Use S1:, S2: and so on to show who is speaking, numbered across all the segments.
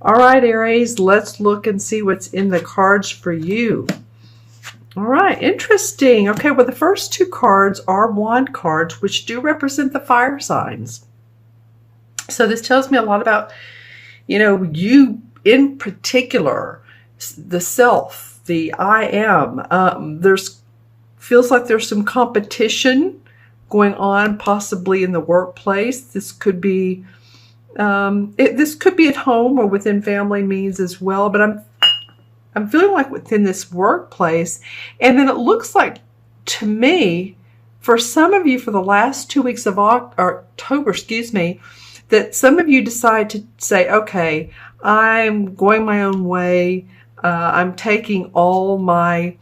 S1: All right, Aries, let's look and see what's in the cards for you. All right, interesting. Okay, well, the first two cards are wand cards, which do represent the fire signs. So this tells me a lot about, you in particular, the self, the I am. Feels like there's some competition going on, possibly in the workplace. This could be this could be at home or within family means as well, but I'm feeling like within this workplace. And then it looks like, to me, for some of you, for the last 2 weeks of October, that some of you decide to say, okay, I'm going my own way. I'm taking all my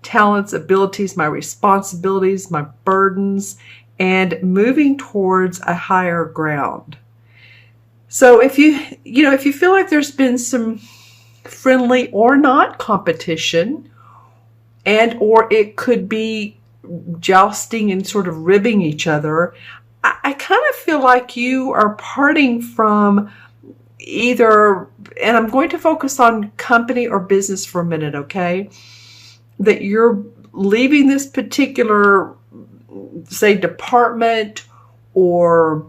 S1: talents, abilities, my responsibilities, my burdens, and moving towards a higher ground. So if you feel like there's been some friendly or not competition, or it could be jousting and sort of ribbing each other, I kind of feel like you are parting from either, and I'm going to focus on company or business for a minute, okay? That you're leaving this particular, say, department or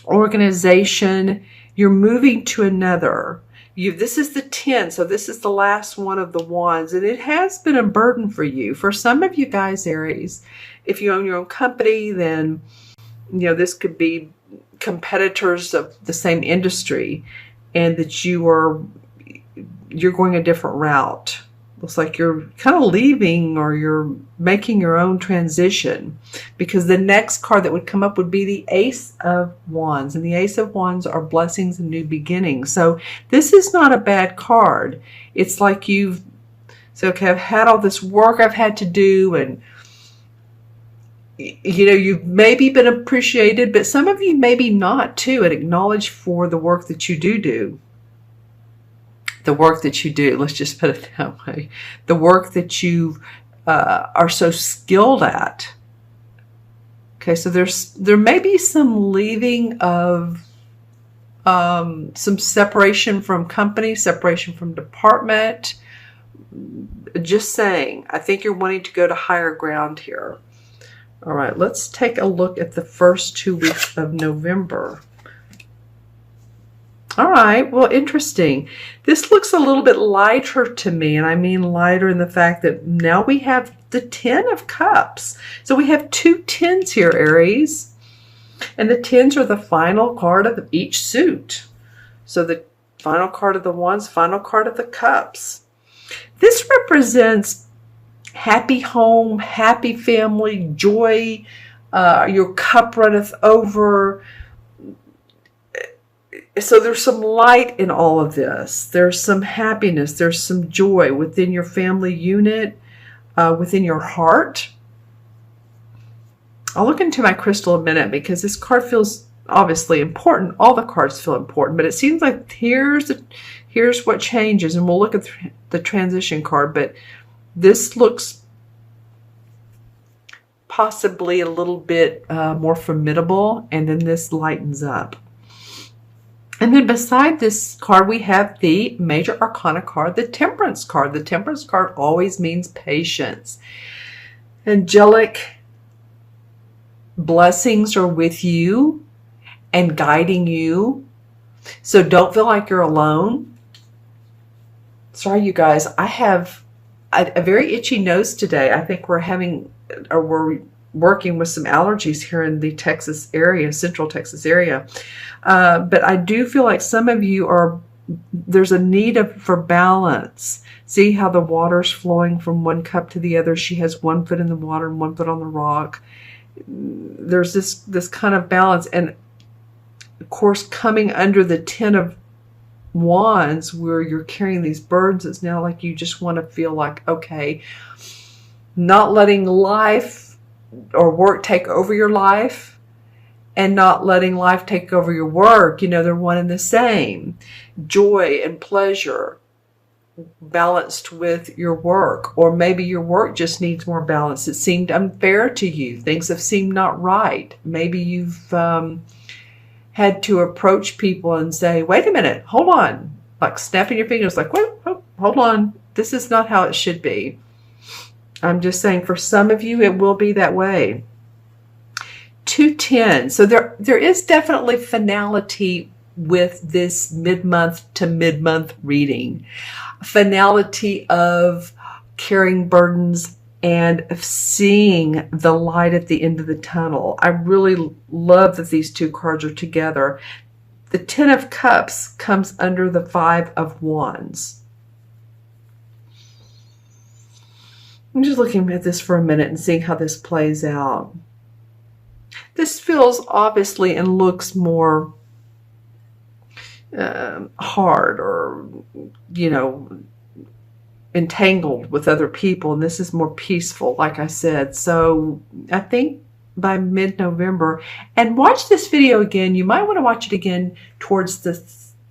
S1: organization, you're moving to another. This is the 10, so this is the last one of the wands, and it has been a burden for you. For some of you guys, Aries, if you own your own company, then this could be competitors of the same industry, and that you're going a different route. Looks like you're kind of leaving, or you're making your own transition, because the next card that would come up would be the Ace of Wands, and the Ace of Wands are blessings and new beginnings. So this is not a bad card. It's like you've said, okay, I've had all this work I've had to do, and you've maybe been appreciated, but some of you maybe not too, and acknowledged for the work that you do. The work that you do, let's just put it that way. The work that you are so skilled at. Okay, so there may be some leaving of some separation from company, separation from department. Just saying, I think you're wanting to go to higher ground here. All right, let's take a look at the first 2 weeks of November. All right, well, interesting. This looks a little bit lighter to me, and I mean lighter in the fact that now we have the 10 of Cups. So we have two 10s here, Aries, and the 10s are the final card of each suit. So the final card of the Wands, final card of the Cups. This represents happy home, happy family, joy, your cup runneth over. So there's some light in all of this. There's some happiness. There's some joy within your family unit, within your heart. I'll look into my crystal in a minute, because this card feels obviously important. All the cards feel important, but it seems like here's what changes, and we'll look at the transition card, but this looks possibly a little bit more formidable, and then this lightens up. And then beside this card, we have the Major Arcana card, the Temperance card. The Temperance card always means patience. Angelic blessings are with you and guiding you. So don't feel like you're alone. Sorry, you guys. I have a very itchy nose today. I think we're working with some allergies here in the Texas area, central Texas area. But I do feel like some of you there's a need for balance. See how the water's flowing from one cup to the other. She has 1 foot in the water and 1 foot on the rock. There's this kind of balance. And of course, coming under the 10 of Wands, where you're carrying these burdens, it's now like you just want to feel like, okay, not letting life or work take over your life, and not letting life take over your work. They're one and the same. Joy and pleasure balanced with your work. Or maybe your work just needs more balance. It seemed unfair to you. Things have seemed not right. Maybe you've had to approach people and say, wait a minute, hold on, like snapping your fingers, like, wait, hold on, this is not how it should be. I'm just saying, for some of you, it will be that way. 210. So there is definitely finality with this mid-month to mid-month reading. Finality of carrying burdens and of seeing the light at the end of the tunnel. I really love that these two cards are together. The Ten of Cups comes under the Five of Wands. I'm just looking at this for a minute and seeing how this plays out. This feels obviously and looks more hard, or, you know, entangled with other people, and this is more peaceful, like I said. So I think by mid-November, and watch this video again. You might want to watch it again towards the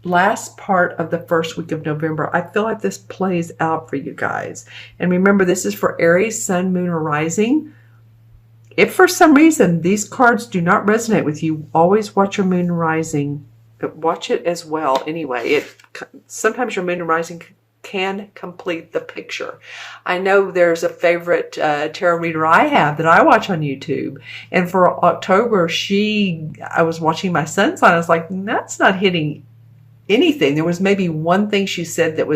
S1: last part of the first week of November. I feel like this plays out for you guys. And remember, this is for Aries, Sun, Moon, or Rising. If for some reason these cards do not resonate with you, always watch your Moon and Rising. Watch it as well anyway. Sometimes your Moon and Rising can complete the picture. I know there's a favorite tarot reader I have that I watch on YouTube. And for October, I was watching my Sun sign. I was like, that's not hitting anything. There was maybe one thing she said that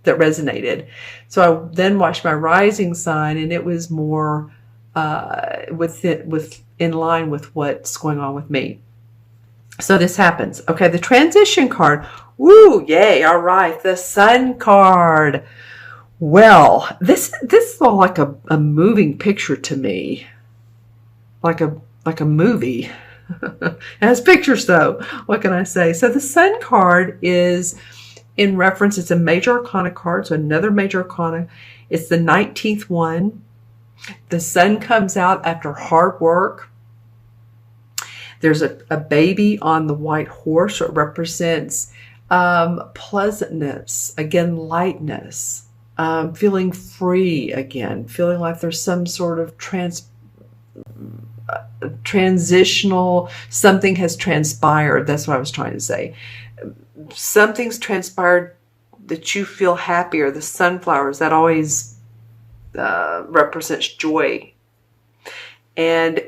S1: resonated. So I then watched my Rising sign, and it was more in line with what's going on with me. So this happens. Okay, the transition card. Woo, yay, all right. The Sun card. Well, this is all like a moving picture to me. Like a movie. It has pictures though. What can I say? So the Sun card is in reference, it's a major arcana card, so another major arcana. It's the 19th one. The Sun comes out after hard work. There's a baby on the white horse. So it represents pleasantness, again, lightness, feeling free again, feeling like there's some sort of transitional, something has transpired. That's what I was trying to say. Something's transpired that you feel happier. The sunflowers, that always represents joy. And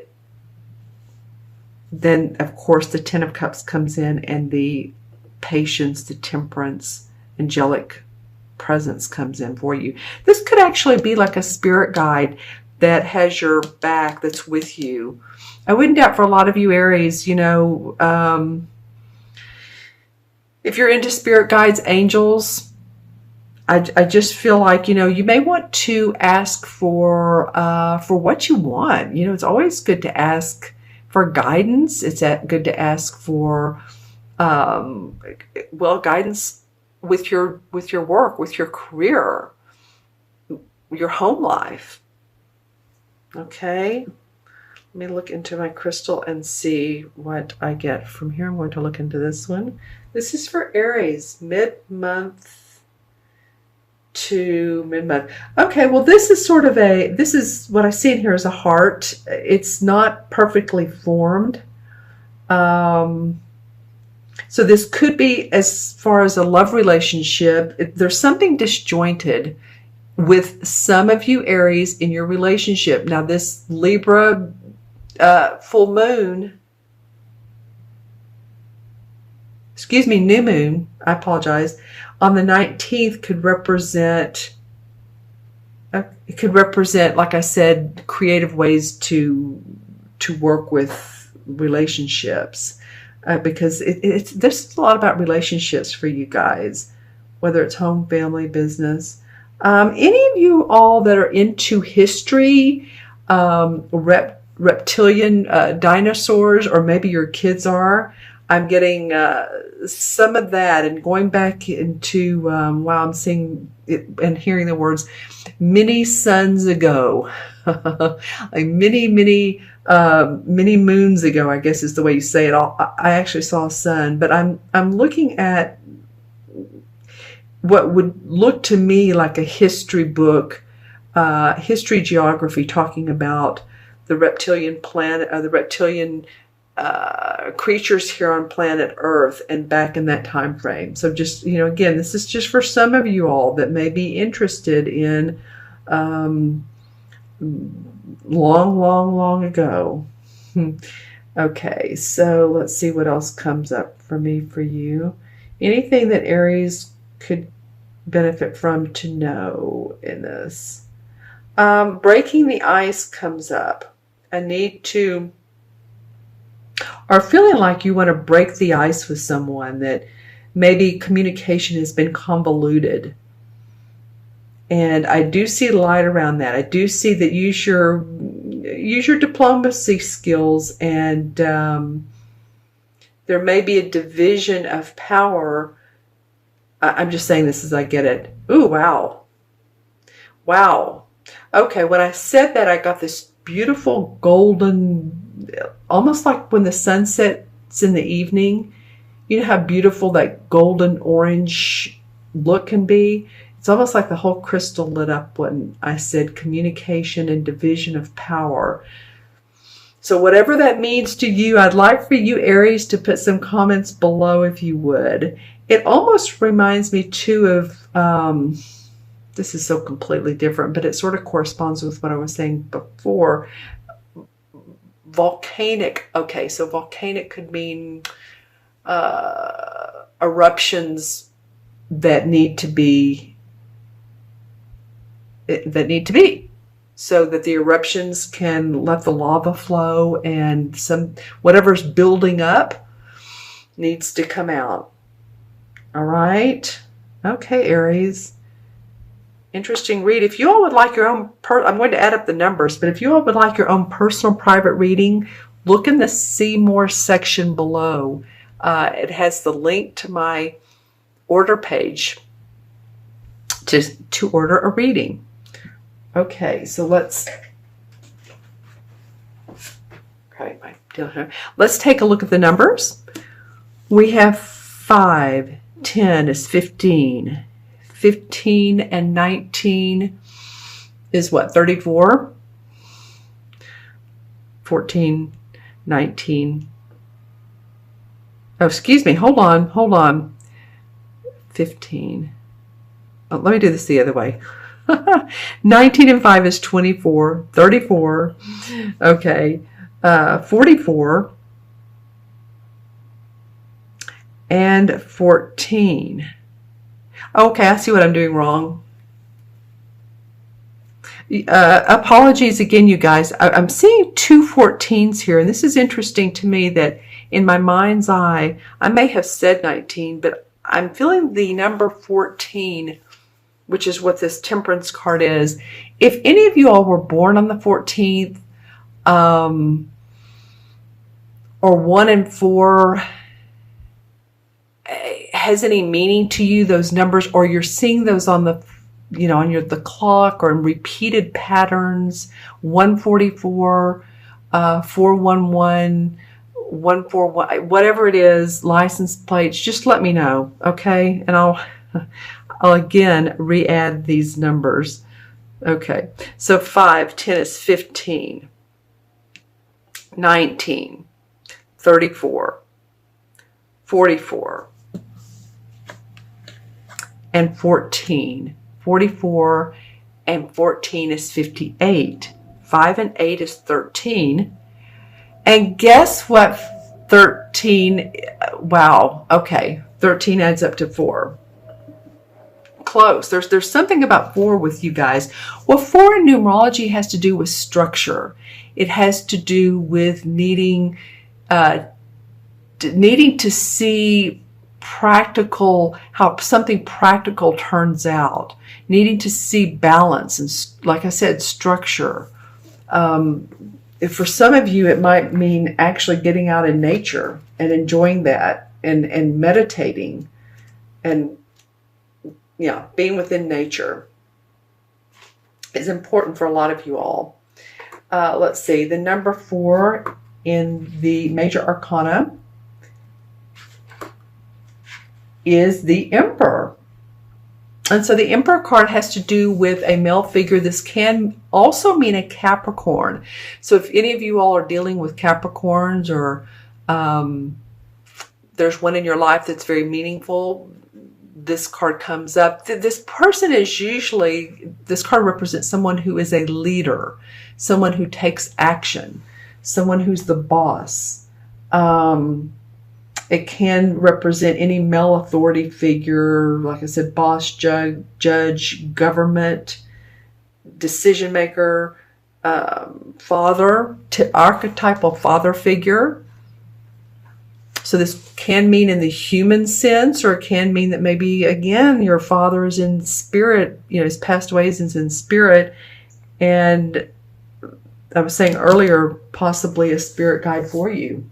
S1: then, of course, the Ten of Cups comes in, and the patience, the temperance, angelic presence comes in for you. This could actually be like a spirit guide that has your back, that's with you. I wouldn't doubt for a lot of you Aries, you know, if you're into spirit guides, angels, I just feel like, you know, you may want to ask for what you want. You know, it's always good to ask for guidance. It's good to ask for, guidance with your work, with your career, your home life. Okay. Let me look into my crystal and see what I get from here. I'm going to look into this one. This is for Aries, mid-month to mid-month. Okay, well, this is sort of this is what I see in here as a heart. It's not perfectly formed. So this could be, as far as a love relationship, there's something disjointed with some of you Aries in your relationship. Now this Libra full moon, new moon, I apologize, on the 19th could represent, like I said, creative ways to work with relationships. Because there's a lot about relationships for you guys, whether it's home, family, business. Any of you all that are into history, reptilian dinosaurs, or maybe your kids are, I'm getting some of that, and going back into, wow, I'm seeing it and hearing the words many suns ago, like many moons ago, I guess is the way you say it. I actually saw a sun, but I'm looking at what would look to me like a history book, history geography, talking about the reptilian planet, the reptilian creatures here on planet Earth and back in that time frame. So just, again, this is just for some of you all that may be interested in long ago. Okay, so let's see what else comes up for me for you. Anything that Aries could benefit from to know in this. Breaking the ice comes up. A need to, or feeling like you want to break the ice with someone, that maybe communication has been convoluted. And I do see light around that. I do see that use your diplomacy skills, and there may be a division of power. I'm just saying this as I get it. Ooh, wow. Wow. Okay, when I said that, I got this beautiful golden, almost like when the sun sets in the evening. You know how beautiful that golden orange look can be? It's almost like the whole crystal lit up when I said communication and division of power. So whatever that means to you, I'd like for you, Aries, to put some comments below if you would. It almost reminds me too of, this is so completely different, but it sort of corresponds with what I was saying before. Volcanic. Okay, so volcanic could mean eruptions that need to be so that the eruptions can let the lava flow, and whatever's building up needs to come out. All right. Okay, Aries. Interesting read. If you all would like your own, I'm going to add up the numbers, but if you all would like your own personal private reading, look in the See More section below. It has the link to my order page to order a reading. Okay, so let's take a look at the numbers. We have 5, 10 is 15. 15 and 19 is what? 34? 14, 19. Oh, excuse me. Hold on. 15. Oh, let me do this the other way. 19 and 5 is 24. 34. Okay. 44. And 14. Okay, I see what I'm doing wrong. Apologies again, you guys. I'm seeing 2 14s here, and this is interesting to me that in my mind's eye, I may have said 19, but I'm feeling the number 14, which is what this Temperance card is. If any of you all were born on the 14th, or 1 and 4, has any meaning to you, those numbers, or you're seeing those on the, on the clock, or in repeated patterns, 144, 411, 141, whatever it is, license plates, just let me know, okay? And I'll again re-add these numbers. Okay, so 5, 10 is 15, 19, 34, 44, and 14. 44 and 14 is 58. 5 and 8 is 13. And guess what? 13, wow, okay. 13 adds up to 4. Close. There's something about 4 with you guys. Well, 4 in numerology has to do with structure. It has to do with needing to see practical, how something practical turns out, needing to see balance and, like I said, structure. For some of you, it might mean actually getting out in nature and enjoying that, and meditating, and being within nature is important for a lot of you all. Let's see, the number 4 in the major arcana is the Emperor. And so the Emperor card has to do with a male figure. This can also mean a Capricorn. So if any of you all are dealing with Capricorns, or There's one in your life that's very meaningful. This card comes up. This person is usually, this card represents someone who is a leader, someone who takes action, someone who's the boss. It can represent any male authority figure, like I said, boss, judge, government, decision maker, father, archetypal father figure. So this can mean in the human sense, or it can mean that maybe, again, your father is in spirit, he's passed away, he's in spirit. And I was saying earlier, possibly a spirit guide for you.